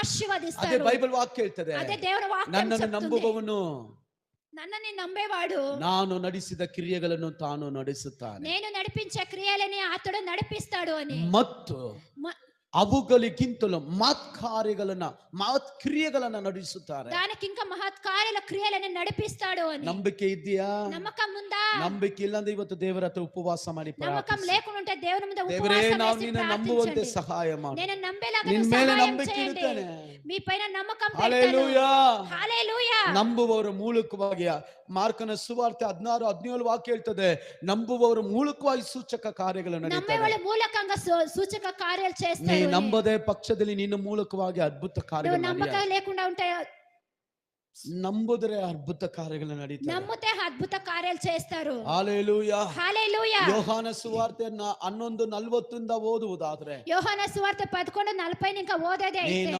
ఆశీర్వదిస్తాడు. ಅದೇ ಬೈಬಲ್ ವಾಕ್ಯ ಹೇಳ್ತದೆ, అదే దేవుని వాక్యం ನನ್ನನ್ನು చెప్తుంది. ನಂಬುವವನು నన్నని నమ్మేవాడు ನಾನು ನಡೆಸಿದ ಕ್ರಿಯೆಗಳನ್ನು ತಾನು ನಡೆಸುತ್ತಾನೆ నేను నడిపించే క్రియలని అతడు నడిపిస్తాడు అని. ಮತ್ತು ಅವುಗಳಿಗಿಂತಲೂ ಮಹತ್ ಕ್ರಿಯೆಗಳನ್ನ ನಡೆಸುತ್ತಾರೆ. దానికి ఇంకా మహత్కార్యాల క్రియలని నడిపిస్తాడు అని. ನಂಬಿಕೆ ಇದೆಯಾ? నమ్మకం ఉందా? ನಂಬಿಕೆ ಇಲ್ಲಂದ್ರೆ ಇವತ್ತು ದೇವರ ಹತ್ರ ಉಪವಾಸ ಮಾಡಿ నమ్మకం లేకుండా ఉంటే దేవుని ముందు ದೇವರೇ, ఉపవాసం ನಾವು చేసి ನಿನ್ನ ನಂಬುವಂತೆ ప్రార్థించండి. ಸಹಾಯ ಮಾಡು. నేను నమ్మేలాగా ನಿನ್ನ నువ్వు ಮೇಲೆ సహాయం ನಂಬಿಕೆ చేయండి. ಇಡುತ್ತೇನೆ. మీ పైన నమ్మకం పెడతాను. ಹಲ್ಲೆಲೂಯಾ. హల్లెలూయా. ನಂಬುವವರ ಮೂಲಕವಾಗಿ ಮಾರ್ಕನ ಸುವಾರ್ತೆ 16:17 ವಾಕ್ಯ ಹೇಳ್ತದೆ, ನಂಬುವವರ ಮೂಲಕವಾಗಿ ಸೂಚಕ ಕಾರ್ಯಗಳು ನಡೆಯುತ್ತವೆ. నమ్మేవాళ్ళ మూలకంగా సూచక కార్యాలు ನೀ చేస్తారు. ನಂಬದೆ ಪಕ್ಷದಲ್ಲಿ ನಿನ್ನ ಮೂಲಕವಾಗಿ ಅದ್ಭುತ ಕಾರ್ಯಗಳು నమ్మకం ನಡೆಯುತ್ತವೆ. లేకుండా ఉంటే ನಂಬುದರೆ ಅದ್ಭುತ ಕಾರ್ಯಗಳು ನಡೆಯುತ್ತವೆ. నమ్మితే అద్భుత కార్యాలు చేస్తారు. ಹಲ್ಲೆಲೂಯಾ. హల్లెలూయా. ಯೋಹಾನ ಸುವಾರ್ತೆಯನ್ನ 11:40 ಓದುವುದಾದ್ರೆ, యోహాను సువార్త 11:40 ఇంకా ఓదేదే అయితే